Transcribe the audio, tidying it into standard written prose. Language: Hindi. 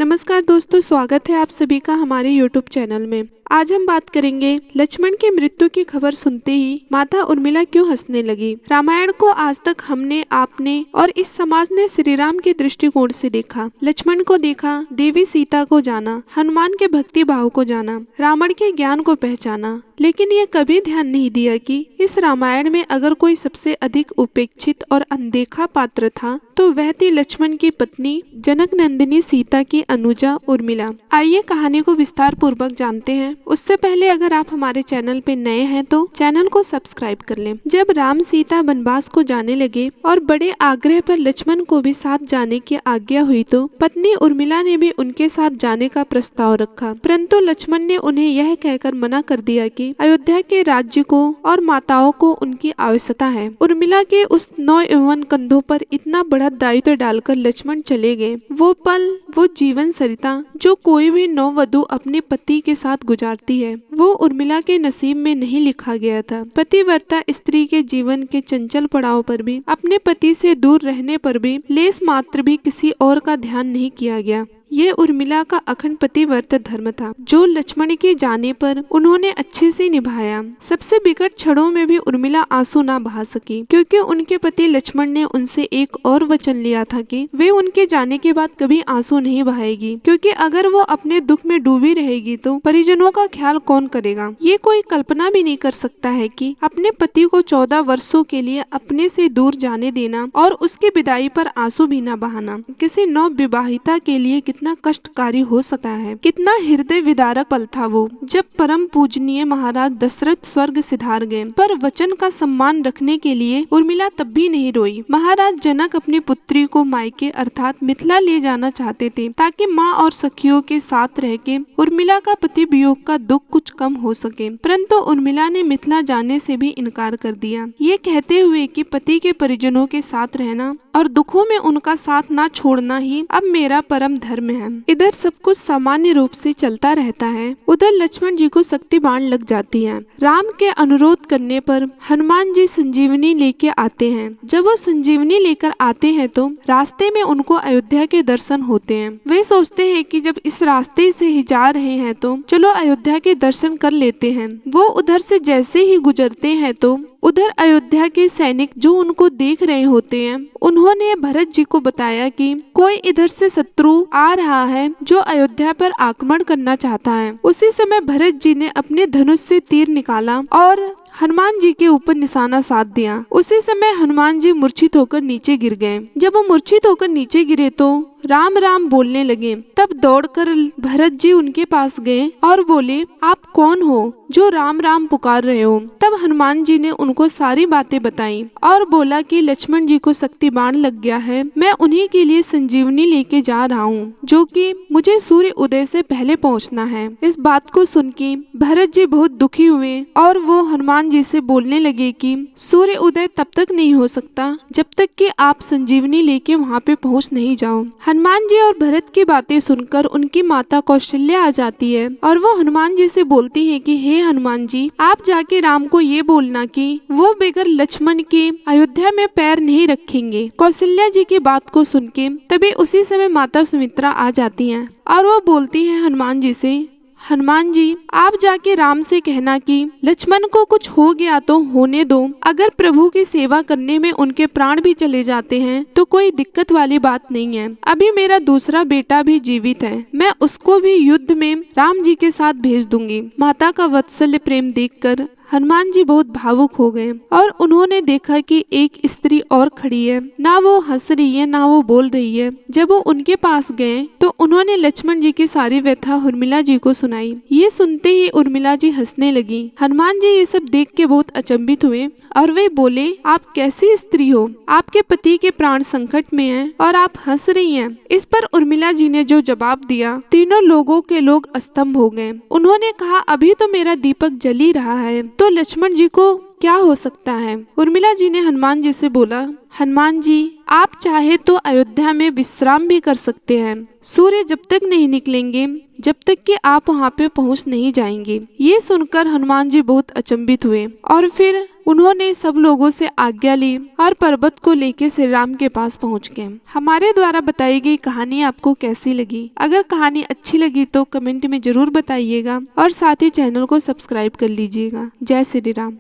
नमस्कार दोस्तों, स्वागत है आप सभी का हमारे YouTube चैनल में। आज हम बात करेंगे लक्ष्मण की मृत्यु की खबर सुनते ही माता उर्मिला क्यों हंसने लगी। रामायण को आज तक हमने, आपने और इस समाज ने श्री राम के दृष्टिकोण से देखा। लक्ष्मण को देखा, देवी सीता को जाना, हनुमान के भक्ति भाव को जाना, रावण के ज्ञान को पहचाना, लेकिन ये कभी ध्यान नहीं दिया कि इस रामायण में अगर कोई सबसे अधिक उपेक्षित और अनदेखा पात्र था तो वह थी लक्ष्मण की पत्नी जनक नंदिनी सीता की अनुजा उर्मिला। आइए कहानी को विस्तार पूर्वक जानते हैं। उससे पहले अगर आप हमारे चैनल पे नए हैं तो चैनल को सब्सक्राइब कर लें। जब राम सीता वनवास को जाने लगे और बड़े आग्रह पर लक्ष्मण को भी साथ जाने की आज्ञा हुई तो पत्नी उर्मिला ने भी उनके साथ जाने का प्रस्ताव रखा, परंतु लक्ष्मण ने उन्हें यह कहकर मना कर दिया कि अयोध्या के राज्य को और माताओं को उनकी आवश्यकता है। उर्मिला के उस नौयौवन कंधों पर इतना बड़ा दायित्व डालकर लक्ष्मण चले गए। वो पल, वो जीवन सरिता जो कोई भी नववधु अपने पति के साथ गुजारती है, वो उर्मिला के नसीब में नहीं लिखा गया था। पतिव्रता स्त्री के जीवन के चंचल पड़ाव पर भी, अपने पति से दूर रहने पर भी लेस मात्र भी किसी और का ध्यान नहीं किया गया। ये उर्मिला का अखंड पतिव्रत धर्म था जो लक्ष्मण के जाने पर उन्होंने अच्छे से निभाया। सबसे विकट क्षणों में भी उर्मिला आंसू ना बहा सकी, क्योंकि उनके पति लक्ष्मण ने उनसे एक और वचन लिया था कि वे उनके जाने के बाद कभी आंसू नहीं बहाएगी, क्योंकि अगर वो अपने दुख में डूबी रहेगी तो परिजनों का ख्याल कौन करेगा। ये कोई कल्पना भी नहीं कर सकता है कि अपने पति को 14 वर्षों के लिए अपने से दूर जाने देना और उसकी विदाई पर आंसू भी न बहाना किसी नव विवाहिता के लिए कितना कष्टकारी हो सकता है। कितना हृदय विदारक पल था वो, जब परम पूजनीय महाराज दशरथ स्वर्ग सिधार गए, पर वचन का सम्मान रखने के लिए उर्मिला तब भी नहीं रोई। महाराज जनक अपनी पुत्री को मायके अर्थात मिथिला ले जाना चाहते थे ताकि माँ और सखियों के साथ रह के उर्मिला का पति वियोग का दुख कुछ कम हो सके, परंतु उर्मिला ने मिथिला जाने से भी इनकार कर दिया, ये कहते हुए कि पति के परिजनों के साथ रहना और दुखों में उनका साथ ना छोड़ना ही अब मेरा परम धर्म है। इधर सब कुछ सामान्य रूप से चलता रहता है, उधर लक्ष्मण जी को शक्ति बाण लग जाती है। राम के अनुरोध करने पर हनुमान जी संजीवनी लेके आते हैं। जब वो संजीवनी लेकर आते हैं तो रास्ते में उनको अयोध्या के दर्शन होते हैं। वे सोचते हैं कि जब इस रास्ते से ही जा रहे हैं तो चलो अयोध्या के दर्शन कर लेते हैं। वो उधर से जैसे ही गुजरते हैं तो उधर अयोध्या के सैनिक जो उनको देख रहे होते हैं, उन्होंने भरत जी को बताया कि कोई इधर से शत्रु आ रहा है जो अयोध्या पर आक्रमण करना चाहता है। उसी समय भरत जी ने अपने धनुष से तीर निकाला और हनुमान जी के ऊपर निशाना साध दिया। उसी समय हनुमान जी मूर्छित होकर नीचे गिर गए। जब वो मूर्छित होकर नीचे गिरे तो राम राम बोलने लगे। तब दौड़कर भरत जी उनके पास गए और बोले, आप कौन हो जो राम राम पुकार रहे हो। तब हनुमान जी ने उनको सारी बातें बताई और बोला कि लक्ष्मण जी को शक्ति बाण लग गया है, मैं उन्हीं के लिए संजीवनी लेके जा रहा हूँ, जो कि मुझे सूर्य उदय से पहले पहुँचना है। इस बात को सुन के भरत जी बहुत दुखी हुए और वो हनुमान जी से बोलने लगे कि सूर्य उदय तब तक नहीं हो सकता जब तक कि आप संजीवनी लेके वहाँ पे पहुँच नहीं जाओ। हनुमान जी और भरत की बातें सुनकर उनकी माता कौशल्या आ जाती है और वो हनुमान जी से बोलती है कि हे हनुमान जी, आप जाके राम को ये बोलना कि वो बगैर लक्ष्मण के अयोध्या में पैर नहीं रखेंगे। कौशल्या जी की बात को सुन के तभी उसी समय माता सुमित्रा आ जाती हैं और वो बोलती है हनुमान जी से, हनुमान जी आप जाके राम से कहना कि लक्ष्मण को कुछ हो गया तो होने दो, अगर प्रभु की सेवा करने में उनके प्राण भी चले जाते हैं तो कोई दिक्कत वाली बात नहीं है। अभी मेरा दूसरा बेटा भी जीवित है, मैं उसको भी युद्ध में राम जी के साथ भेज दूंगी। माता का वात्सल्य प्रेम देखकर हनुमान जी बहुत भावुक हो गए और उन्होंने देखा कि एक स्त्री और खड़ी है, ना वो हंस रही है ना वो बोल रही है। जब वो उनके पास गए तो उन्होंने लक्ष्मण जी की सारी व्यथा उर्मिला जी को सुनाई। ये सुनते ही उर्मिला जी हंसने लगी। हनुमान जी ये सब देख के बहुत अचंभित हुए और वे बोले, आप कैसी स्त्री हो, आपके पति के प्राण संकट में हैं और आप हंस रही हैं। इस पर उर्मिला जी ने जो जवाब दिया, तीनों लोगों के लोग स्तंभ हो गए। उन्होंने कहा, अभी तो मेरा दीपक जल ही रहा है तो लक्ष्मण जी को क्या हो सकता है। उर्मिला जी ने हनुमान जी से बोला, हनुमान जी आप चाहे तो अयोध्या में विश्राम भी कर सकते हैं, सूर्य जब तक नहीं निकलेंगे जब तक कि आप वहाँ पे पहुँच नहीं जाएंगे। ये सुनकर हनुमान जी बहुत अचंभित हुए और फिर उन्होंने सब लोगों से आज्ञा ली और पर्वत को लेकर श्री राम के पास पहुंच गए। हमारे द्वारा बताई गई कहानी आपको कैसी लगी? अगर कहानी अच्छी लगी तो कमेंट में जरूर बताइएगा और साथ ही चैनल को सब्सक्राइब कर लीजिएगा। जय श्री राम।